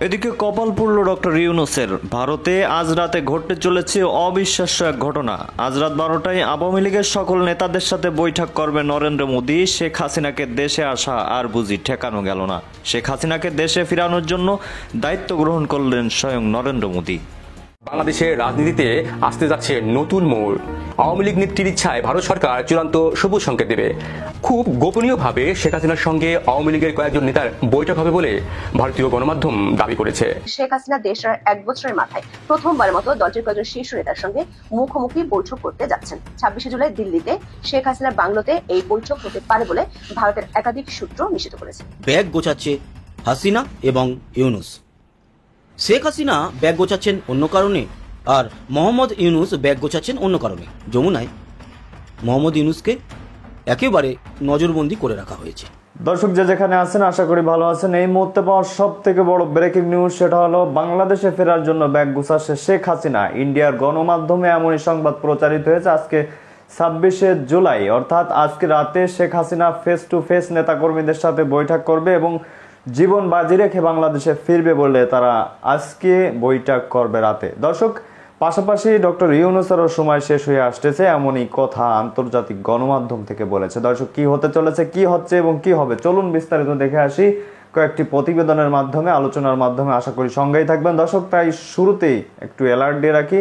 এদিকে কপাল পুড়ল ডক্টর ইউনূসের। ভারতে আজ রাতে ঘটতে চলেছে অবিশ্বাস্য এক ঘটনা। আজ রাত 12টায় আওয়ামী লীগের সকল নেতাদের সাথে বৈঠক করবে নরেন্দ্র মোদী। শেখ হাসিনাকে দেশে আসা আর বুঝি ঠেকানো গেল না। শেখ হাসিনাকে দেশে ফেরানোর জন্য দায়িত্ব গ্রহণ করলেন স্বয়ং নরেন্দ্র মোদী। বাংলাদেশের রাজনীতিতে আসতে যাচ্ছে নতুন মোড়। আওয়ামী লীগ নেত্রীর ইচ্ছায় ভারত সরকার চূড়ান্ত সবুজ সংকেত দেবে। খুব গোপনীয়ভাবে শেখ হাসিনার সঙ্গে আওয়ামী লীগের কয়েকজন নেতার বৈঠক হবে বলে ভারতীয় গণমাধ্যম দাবি করেছে। শেখ হাসিনা দেশের এক বছরের মাথায় প্রথমবারের মতো দলটির কয়েকজন শীর্ষ নেতার সঙ্গে মুখোমুখি বৈঠক করতে যাচ্ছেন। 26শে জুলাই দিল্লিতে শেখ হাসিনার বাংলোতে এই বৈঠক হতে পারে বলে ভারতের একাধিক সূত্র নিশ্চিত করেছে। ব্যাগ গোছাচ্ছে হাসিনা এবং ইউনূস। শেখ হাসিনা ব্যাগ গোছাচ্ছেন অন্য কারণে, আর মোহাম্মদ ইউনূস ব্যাগ গোছাচ্ছেন অন্য কারণে। যমুনায় মোহাম্মদ ইউনূসকে একেবারে নজরবন্দি করে রাখা হয়েছে। দর্শক যে যেখানে আছেন আশা করি ভালো আছেন। এই মুহূর্তে পাওয়া সব থেকে বড় ব্রেকিং নিউজ, সেটা হলো বাংলাদেশে ফেরার জন্য ব্যাগ গুছাচ্ছে শেখ হাসিনা। ইন্ডিয়ার গণমাধ্যমে এমনই সংবাদ প্রচারিত হয়েছে। আজকে 26শে জুলাই অর্থাৎ আজকে রাতে Sheikh Hasina face to face নেতাকর্মীদের সাথে বৈঠক করবে এবং জীবন বাজি রেখে বাংলাদেশে ফিরবে বলে তারা আজকে বৈঠক করবে রাতে। দর্শক, পাশাপাশি ডক্টর ইউনূসেরও সময় শেষ হয়ে আসতেছে এমনই কথা আন্তর্জাতিক গণমাধ্যম থেকে বলেছে। দর্শক, কি হতে চলেছে, কি হচ্ছে এবং কি হবে, চলুন বিস্তারিত দেখে আসি কয়েকটি প্রতিবেদনের মাধ্যমে, আলোচনার মাধ্যমে। আশা করি সঙ্গেই থাকবেন। দর্শক, তাই শুরুতেই একটু অ্যালার্ট দিয়ে রাখি,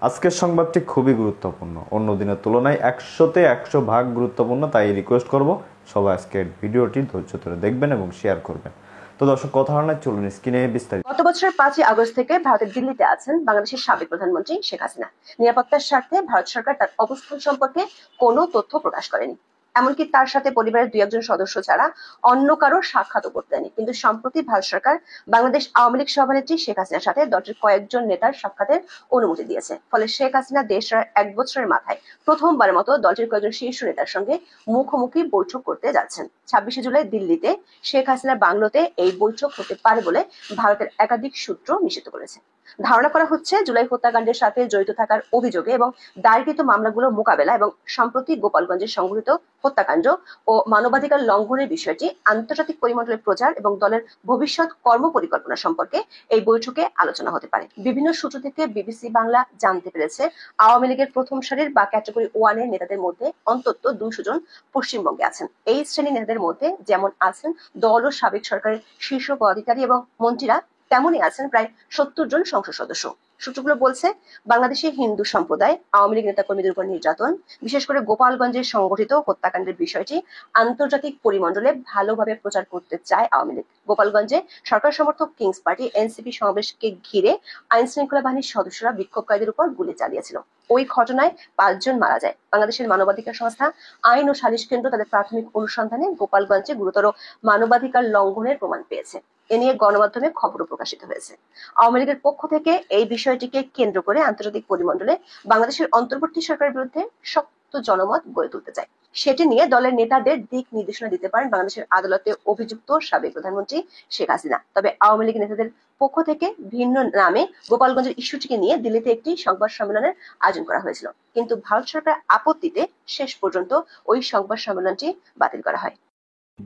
আজকের সংবাদটি খুবই গুরুত্বপূর্ণ, অন্য দিনের তুলনায় 100তে 100 ভাগ গুরুত্বপূর্ণ। তাই রিকোয়েস্ট করব সবাই আজকের ভিডিওটি ধৈর্য ধরে দেখবেন এবং শেয়ার করবেন। তো দর্শক, কথা হয় না, চলুন স্ক্রিনে বিস্তারিত। গত বছরের 5ই আগস্ট থেকে ভারতের দিল্লিতে আছেন বাংলাদেশের সাবেক প্রধানমন্ত্রী শেখ হাসিনা। নিরাপত্তার স্বার্থে ভারত সরকার তার অবস্থান সম্পর্কে কোনো তথ্য প্রকাশ করেনি, এমনকি তার সাথে পরিবারের 2-1 সদস্য ছাড়া অন্য কারো সাক্ষাৎও করতে দেয়নি। কিন্তু সম্প্রতি ভারত সরকার বাংলাদেশ আওয়ামী লীগ সভানেত্রী শেখ হাসিনার সাথে দলটির কয়েকজন নেতার সাক্ষাতের অনুমতি দিয়েছে। ফলে শেখ হাসিনা দেশের এক বছরের মাথায় প্রথমবারের মতো দলটির কয়েকজন শীর্ষ নেতার সঙ্গে মুখোমুখি বৈঠক করতে যাচ্ছেন। 26শে জুলাই দিল্লিতে শেখ হাসিনার বাংলোতে এই বৈঠক হতে পারে বলে ভারতের একাধিক সূত্র নিশ্চিত করেছে। ধারণা করা হচ্ছে জুলাই হত্যাকাণ্ডের সাথে জড়িত থাকার অভিযোগে এবং দায়েরকৃত মামলাগুলো মোকাবেলা এবং সম্প্রতি গোপালগঞ্জে সংঘটিত হত্যাকাণ্ড ও মানবাধিকার লঙ্ঘনের বিষয়টি আন্তর্জাতিক পরিমণ্ডলে প্রচার এবং দলের ভবিষ্যৎ কর্মপরিকল্পনা সম্পর্কে এই বৈঠকে আলোচনা হতে পারে। বিভিন্ন সূত্র থেকে বিবিসি বাংলা জানতে পেরেছে, আওয়ামী লীগের প্রথম সারির বা ক্যাটাগরি 1 এর নেতাদের মধ্যে অন্তত 200 জন পশ্চিমবঙ্গে আছেন। এই শ্রেণীর নেতাদের মধ্যে যেমন আছেন দল ও সাবেক সরকারের শীর্ষ পদাধিকারী এবং মন্ত্রীরা, তেমনই আছেন প্রায় 70 জন সংসদ সদস্য। সূত্রগুলো বলছে, বাংলাদেশের হিন্দু সম্প্রদায় আওয়ামী লীগ নেতাকর্মীদের উপর নির্যাতন, বিশেষ করে গোপালগঞ্জের সংগঠিত হত্যাকাণ্ডের বিষয়টি আন্তর্জাতিক পরিমণ্ডলে ভালোভাবে প্রচার করতে চায় আওয়ামী লীগ। গোপালগঞ্জে সরকার সমর্থক কিংস পার্টি এনসিপি সমাবেশকে ঘিরে আইন শৃঙ্খলা বাহিনীর সদস্যরা বিক্ষোভকারীদের উপর গুলি চালিয়েছিল। ওই ঘটনায় 5 জন মারা যায়। বাংলাদেশের মানবাধিকার সংস্থা আইন ও সালিশ কেন্দ্র তাদের প্রাথমিক অনুসন্ধানে গোপালগঞ্জে গুরুতর মানবাধিকার লঙ্ঘনের প্রমাণ পেয়েছে। এ নিয়ে গণমাধ্যমে খবরও প্রকাশিত হয়েছে। আওয়ামী লীগের পক্ষ থেকে এই বিষয়টিকে কেন্দ্র করে আন্তর্জাতিক পরিমণ্ডলে বাংলাদেশের অন্তর্বর্তী সরকারের বিরুদ্ধে শক্ত জনমত গড়ে তুলতে চায়। সেটি নিয়ে দলের নেতাদের দিক নির্দেশনা দিতে পারেন বাংলাদেশের আদালতে অভিযুক্ত সাবেক প্রধানমন্ত্রী শেখ হাসিনা। তবে আওয়ামী লীগ নেতাদের পক্ষ থেকে ভিন্ন নামে গোপালগঞ্জের ইস্যুটিকে নিয়ে দিল্লিতে একটি সংবাদ সম্মেলনের আয়োজন করা হয়েছিল, কিন্তু ভারত সরকার আপত্তিতে শেষ পর্যন্ত ওই সংবাদ সম্মেলনটি বাতিল করা হয়।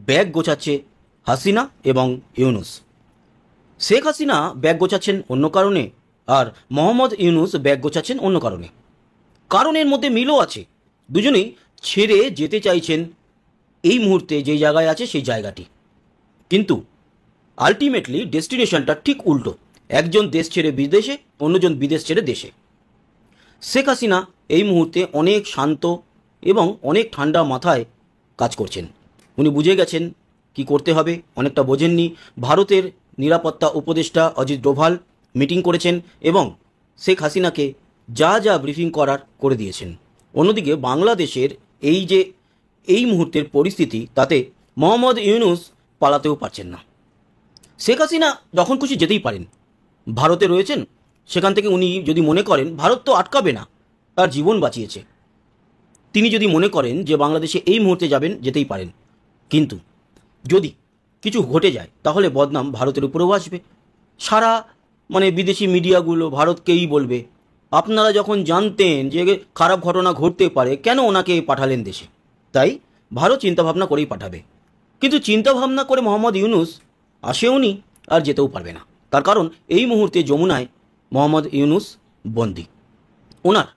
ব্যাগ গোছাচ্ছে হাসিনা এবং ইউনূস। শেখ হাসিনা ব্যাগ গোছাচ্ছেন অন্য কারণে, আর মোহাম্মদ ইউনূস ব্যাগ গোছাচ্ছেন অন্য কারণে। কারণের মধ্যে মিলও আছে। দুজনেই ছেড়ে যেতে চাইছেন এই মুহূর্তে যেই জায়গায় আছে সেই জায়গাটি, কিন্তু আলটিমেটলি ডেস্টিনেশনটা ঠিক উল্টো। একজন দেশ ছেড়ে বিদেশে, অন্যজন বিদেশ ছেড়ে দেশে। শেখ হাসিনা এই মুহূর্তে অনেক শান্ত এবং অনেক ঠান্ডা মাথায় কাজ করছেন। উনি বুঝে গেছেন কি করতে হবে, অনেকটা বোঝেননি। ভারতের নিরাপত্তা উপদেষ্টা অজিত ডোভাল মিটিং করেছেন এবং শেখ হাসিনাকে যা যা ব্রিফিং করার করে দিয়েছেন। অন্যদিকে বাংলাদেশের এই মুহূর্তের পরিস্থিতি, তাতে মোহাম্মদ ইউনূস পালাতেও পারছেন না। শেখ হাসিনা যখন খুশি যেতেই পারেন। ভারতে রয়েছেন, সেখান থেকে উনি যদি মনে করেন ভারত তো আটকাবে না, তার জীবন বাঁচিয়েছে, তিনি যদি মনে করেন যে বাংলাদেশে এই মুহূর্তে যাবেন, যেতেই পারেন। কিন্তু যদি কিছু ঘটে যায় তাহলে বদনাম ভারতের উপরেও আসবে। সারা বিদেশি মিডিয়াগুলো ভারতকেই বলবে, আপনারা যখন জানতেন যে খারাপ ঘটনা ঘটতে পারে, কেন ওনাকে পাঠালেন দেশে? তাই ভারত চিন্তাভাবনা করেই পাঠাবে। কিন্তু চিন্তাভাবনা করে মোহাম্মদ ইউনূস আসেওনি আর যেতেও পারবে না। তার কারণ এই মুহূর্তে যমুনায় মোহাম্মদ ইউনুস বন্দী। ওনার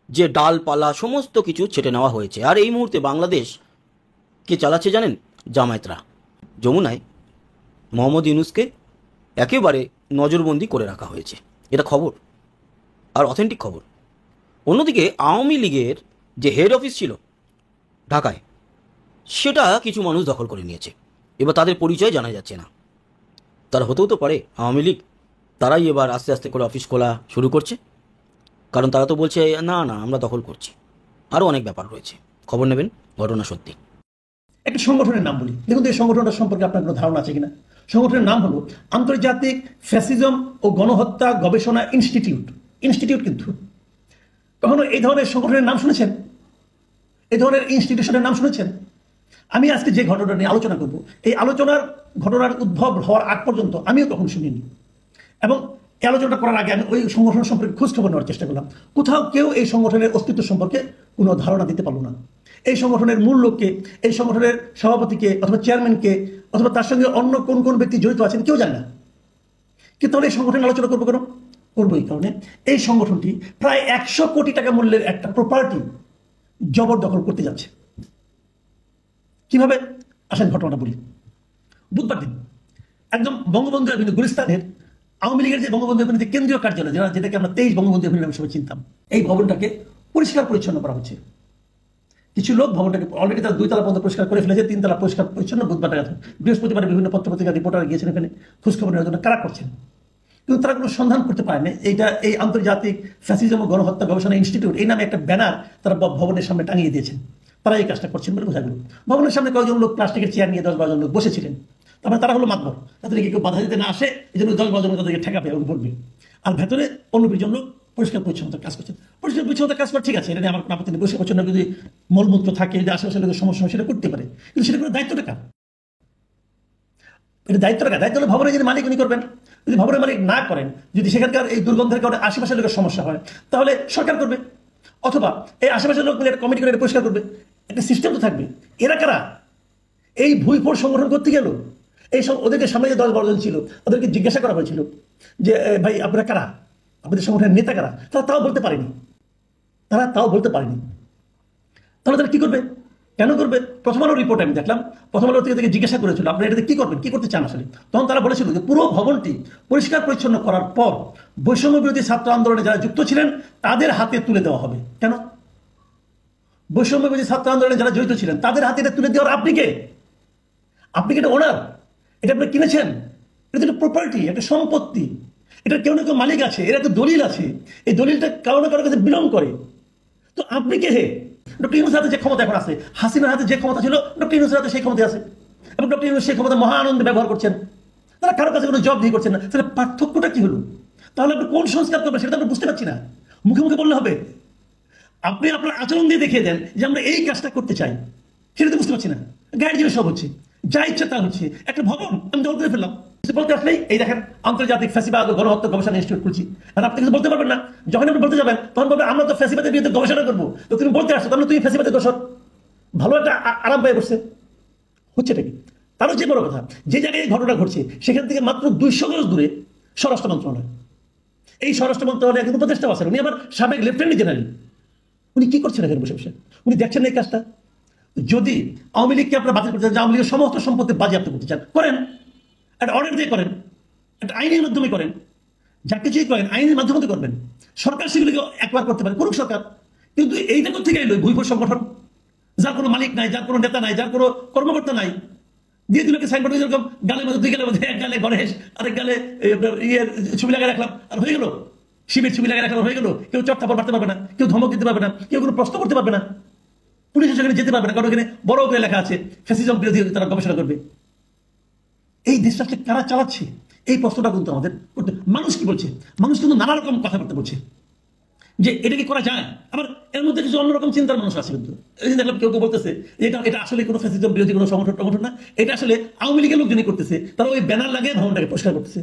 যে ডালপালা সমস্ত কিছু ছেটে নেওয়া হয়েছে, আর এই মুহূর্তে বাংলাদেশ কে চালাচ্ছে জানেন? জামায়াতরা। যমুনায় মোহাম্মদ ইউনুসকে একেবারে নজরবন্দি করে রাখা হয়েছে, এটা খবর, আর অথেন্টিক খবর। অন্যদিকে আওয়ামী লীগের যে হেড অফিস ছিল ঢাকায়, সেটা কিছু মানুষ দখল করে নিয়েছে। এবার তাদের পরিচয় জানা যাচ্ছে না। তারা হতেও তো পারে আওয়ামী লীগ, তারাই এবার আস্তে আস্তে করে অফিস খোলা শুরু করছে, কারণ তারা তো বলছে না না আমরা দখল করছি। আরও অনেক ব্যাপার রয়েছে, খবর নেবেন। ঘটনা সত্যি। একটা সংগঠনের নাম বলি, দেখুন এই সংগঠনটা সম্পর্কে আপনার কোনো ধারণা আছে কিনা। সংগঠনের নাম হলো আন্তর্জাতিক ফ্যাসিজম ও গণহত্যা গবেষণা ইনস্টিটিউট। ইনস্টিটিউট কিন্তু কখনো এই ধরনের সংগঠনের নাম শুনেছেন? এই ধরনের ইনস্টিটিউশনের নাম শুনেছেন? আমি আজকে যে ঘটনা নিয়ে আলোচনা করব, এই ঘটনার উদ্ভব হওয়ার আগ পর্যন্ত আমিও কখনো শুনিনি, এবং এই আলোচনাটা করার আগে আমি ওই সংগঠন সম্পর্কে খোঁজখবর নেওয়ার চেষ্টা করলাম। কোথাও কেউ এই সংগঠনের অস্তিত্ব সম্পর্কে কোনো ধারণা দিতে পারলো না। এই সংগঠনের মূল লোককে, এই সংগঠনের সভাপতিকে অথবা চেয়ারম্যানকে অথবা তার সঙ্গে অন্য কোন কোন ব্যক্তি জড়িত আছেন কেউ জানে না। কিন্তু তাহলে এই সংগঠনের আলোচনা করবো কেন? করবো এই কারণে এই সংগঠনটি প্রায় 100 কোটি টাকা মূল্যের একটা প্রপার্টি জবরদখল করতে যাচ্ছে। কিভাবে? আসেন ঘটনাটা বলি। বুধবার দিন একদম বঙ্গবন্ধু এভিনিউ, গুলিস্তানের আওয়ামী লীগের যে বঙ্গবন্ধু এভিনিউ কেন্দ্রীয় কার্যালয়, যেটাকে আমরা 23 বঙ্গবন্ধু এভিনিউ নামে সবাই চিনতাম, এই ভবনটাকে পরিষ্কার পরিচ্ছন্ন করা হচ্ছে। কিছু লোক ভবনটাকে অলরেডি তারা 2 তলা পর্যন্ত পরিষ্কার করে ফেলেছে, 3 তলা পরিষ্কার পরিচ্ছন্ন। বুধবার বৃহস্পতিবার বিভিন্ন পত্রপত্রিকা রিপোর্টার গিয়েছেন এখানে খোঁজখবর নেওয়ার জন্য, কারা করছেন, কিন্তু তারা কোনো সন্ধান করতে পারেনি। এই আন্তর্জাতিক ফ্যাসিজম ও গণহত্যা গবেষণা ইনস্টিটিউট এই নামে একটা ব্যানার তারা ভবনের সামনে টাঙিয়ে দিয়েছেন। তারা এই কাজটা করছেন বলে বোঝা গেল। ভবনের সামনে কয়েকজন লোক প্লাস্টিকের চেয়ার নিয়ে 10-12 জন লোক বসেছিলেন। তারপরে তারা হলো মাতবর, তাদেরকে কেউ বাধা দিতে না আসে, এই জন্য 10-12 জন তাদেরকে ঠেকা পেয়ে বলবে। আর ভেতরে অন্য 20 জন লোক পরিষ্কার পরিচ্ছন্নতার কাজ করছেন। পরিষ্কার পরিচ্ছন্নতার কাজ করা ঠিক আছে, এটা নিয়ে আমার কোনো আপত্তি নেই। পরিষ্কার পরিচ্ছন্ন যদি মলমূত্র থাকে, যদি আশেপাশে লোকের সমস্যা হয়, সেটা করতে পারে, কিন্তু সেটা করে দায়িত্বটা কার? এটা দায়িত্বটা কার? দায়িত্ব হলো ভবনের যিনি মালিক উনি করবেন। যদি ভবনের মালিক না করেন, যদি সেখানকার এই দুর্গন্ধের কারণে আশেপাশের লোকের সমস্যা হয়, তাহলে সরকার করবে, অথবা এই আশেপাশের লোক মিলে একটা কমিটি করে এটা পরিষ্কার করবে। একটা সিস্টেম তো থাকবে। এরা কারা? এই ভুইফোর সংগঠন করতে গেল। এই সব ওদেরকে সামনে যে 10-12 জন ছিল, ওদেরকে জিজ্ঞাসা করা হয়েছিল যে ভাই আপনারা কারা, আপনাদের সংগঠনের নেতা কারা? তারা তাও বলতে পারেনি। তাহলে তারা কি করবে? কেন করবে? প্রথম আলোর রিপোর্ট আমি দেখলাম, প্রথম আলো থেকে জিজ্ঞাসা করেছিল আপনারা এটাতে কি করবেন, কি করতে চান আসলে। তখন তারা বলেছিল যে পুরো ভবনটি পরিষ্কার পরিচ্ছন্ন করার পর বৈষম্য বিরোধী ছাত্র আন্দোলনে যারা যুক্ত ছিলেন তাদের হাতে তুলে দেওয়া হবে। কেন? বৈষম্য বিরোধী ছাত্র আন্দোলনে যারা জড়িত ছিলেন তাদের হাতে এটা তুলে দেওয়ার আপনি কে? আপনি কি এটা ওনার? এটা আপনি কিনেছেন? এটা একটা প্রপার্টি, একটা সম্পত্তি। এটা কেউ না কেউ মালিক আছে, এর একটা দলিল আছে, এই দলিলটা কারো না কারোর কাছে বিলং করে। তো আপনি কে হে? ডক্টর ইউনূসের হাতে যে ক্ষমতা এখন আছে, হাসিনার হাতে যে ক্ষমতা ছিল, ডক্টর ইউনূসের হাতে সেই ক্ষমতা আছে, এবং ডক্টর ইউনূস সেই ক্ষমতা মহা আনন্দে ব্যবহার করছেন। তারা কারোর কাছে কোনো জব দিয়ে করছেন না। তাহলে পার্থক্যটা কি হলো? তাহলে আপনি কোন সংস্কার করবেন সেটা আমরা বুঝতে পারছি না। মুখে মুখে বললে হবে? আপনি আপনার আচরণ দিয়ে দেখিয়ে দেন যে আমরা এই কাজটা করতে চাই, সেটা তো বুঝতে পারছি না। গাইড জিনিস সব হচ্ছে, যা ইচ্ছা তা হচ্ছে। একটা ভবন আমি দখল করে ফেললাম, বলতে আসলেই এই দেখেন আন্তর্জাতিক ফ্যাসিবাদ ও গণহত্যা গবেষণা ইনস্টিটিউট খুলছি। আর আপনি কিছু বলতে পারবেন না। যখন আপনি বলতে যাবেন তখন বলবে আমরা তো ফ্যাসিবাদের বিরুদ্ধে গবেষণা করবো। তো তুমি বলতে আসছো, তাহলে তুমি ফ্যাসিবাদের দোষর। ভালো একটা আরাম পেয়ে বসছে। হচ্ছেটা কি? তারও যে বড় কথা, যে জায়গায় এই ঘটনা ঘটছে সেখান থেকে মাত্র 200 গজ দূরে স্বরাষ্ট্র মন্ত্রণালয়। এই স্বরাষ্ট্র মন্ত্রণালয় কিন্তু উপদেষ্টা আছেন, উনি আবার সাবেক লেফটেন্যান্ট জেনারেল। উনি কি করছেন এখানে বসে বসে? উনি দেখছেন না এই কাজটা? যদি আওয়ামী লীগকে আপনারা বাতিল করতে চান, আওয়ামী লীগের সমস্ত সম্পত্তি বাজেয়াপ্ত করতে চান, করেন, একটা অর্ডার দিয়ে করেন, একটা আইনের মাধ্যমে করেন, যা কিছুই করেন আইনের মাধ্যমে করবেন। সরকার সেগুলিকে একবার করতে পারে, করুক সরকার। কিন্তু এইটা করতে গেল ভুইফোর সংগঠন, যার কোনো মালিক নাই, যার কোনো নেতা নাই, যার কোনো কর্মকর্তা নাই, দিয়ে দিল সাইনবোর্ড, যেরকম গালের মধ্যে 2 গালের মধ্যে এক গালে গণেশ, আরেক গালে ইয়ের ছবি লাগাই রাখলাম, আর হয়ে গেল শিবের ছবি লাগাই রাখলাম, হয়ে গেল। কেউ চট্টাপড় মারতে পারবে না, কেউ ধমক দিতে পারবে না, কেউ কোনো প্রশ্ন করতে পারবে না, পুলিশ সেখানে যেতে পারবে না, কারণ এখানে বড় করে লেখা আছে ফ্যাসিজম বিরোধী তারা গবেষণা করবে। এই দেশটা কারা চালাচ্ছে? এই প্রশ্নটা কিন্তু আমাদের করতে। মানুষ কি বলছে? মানুষ কিন্তু নানা রকম কথাবার্তা বলছে যে এটা কি করা যায়। আবার এর মধ্যে কিছু অন্যরকম চিন্তার মানুষ আছে। কিন্তু দেখলাম কেউ কেউ বলতেছে এটা আসলে কোনো ফ্যাসিজম বিরোধী কোনো সংগঠন না, এটা আসলে আওয়ামী লীগের লোকজনই করতেছে, তারা ওই ব্যানার লাগিয়ে ভবনটাকে পরিষ্কার করতেছে।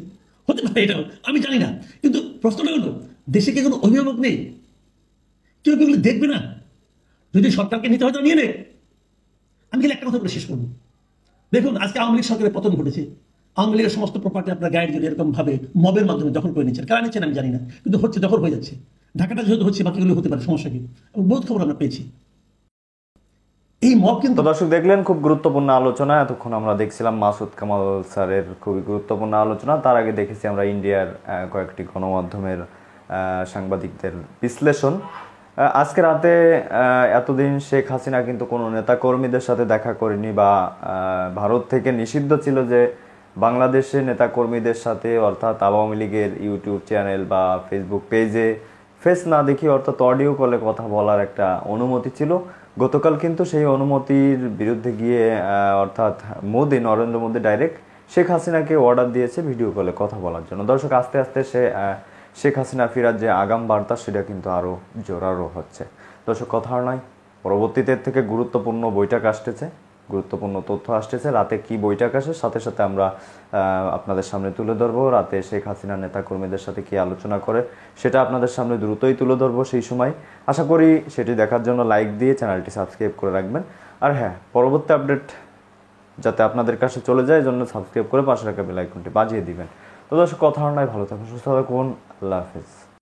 হতে পারে, এটাও আমি জানি না। কিন্তু প্রশ্নটা হলো, দেশে কি কোনো অভিভাবক নেই? কেউ কেউ দেখবে না? যদি সরকারকে নিতে হয় তো নিয়ে নেয়। আমি গেলে একটা কথা বলে শেষ করবো। দেখুন, আজকে আওয়ামী লীগ সরকারের পতন ঘটেছে, আওয়ামী লীগের সমস্ত প্রপার্টি আপনার গাইড যদি এরকম ভাবে মবের মাধ্যমে দখল করে নিচ্ছেন, কারা নিচ্ছেন আমি জানি না, কিন্তু হচ্ছে, দখল হয়ে যাচ্ছে। ঢাকাটা যেহেতু হচ্ছে, বাকিগুলো হতে পারে, সমস্যা কি? এবং বহুত খবর আমরা পেয়েছি। এই মব কিন্তু তো দর্শক দেখলেন খুব গুরুত্বপূর্ণ আলোচনা। এতক্ষণ আমরা দেখছিলাম মাসুদ কামাল স্যারের খুবই গুরুত্বপূর্ণ আলোচনা। তার আগে দেখেছি আমরা ইন্ডিয়ার কয়েকটি গণমাধ্যমের সাংবাদিকদের বিশ্লেষণ। আজকে রাতে এতদিন শেখ হাসিনা কিন্তু কোনো নেতাকর্মীদের সাথে দেখা করেনি, বা ভারত থেকে নিষিদ্ধ ছিল যে বাংলাদেশে নেতাকর্মীদের সাথে, অর্থাৎ আওয়ামী লীগের ইউটিউব চ্যানেল বা ফেসবুক পেজে ফেস না দেখি, অর্থাৎ অডিও কলে কথা বলার একটা অনুমতি ছিল। গতকাল কিন্তু সেই অনুমতির বিরুদ্ধে গিয়ে অর্থাৎ নরেন্দ্র মোদী ডাইরেক্ট শেখ হাসিনাকে অর্ডার দিয়েছে ভিডিও কলে কথা বলার জন্য। দর্শক আস্তে আস্তে শেখ হাসিনা ফিরার যে আগাম বার্তা সেটা কিন্তু আরও জোরালো হচ্ছে। দর্শক কথা আর নয়, পরবর্তীতে এর থেকে গুরুত্বপূর্ণ বৈঠক আসতেছে, গুরুত্বপূর্ণ তথ্য আসতেছে। রাতে কি বৈঠক আসে সাথে সাথে আমরা আপনাদের সামনে তুলে ধরবো। রাতে শেখ হাসিনা নেতাকর্মীদের সাথে কি আলোচনা করে সেটা আপনাদের সামনে দ্রুতই তুলে ধরবো সেই সময়। আশা করি সেটি দেখার জন্য লাইক দিয়ে চ্যানেলটি সাবস্ক্রাইব করে রাখবেন। আর হ্যাঁ, পরবর্তী আপডেট যাতে আপনাদের কাছে চলে যায়, জন্য সাবস্ক্রাইব করে পাশে রাখা বেল আইকনটি বাজিয়ে দিবেন। তো দর্শক কথা নয়, ভালো থাকুন, সুস্থ থাকুন, আল্লাহ হাফিজ।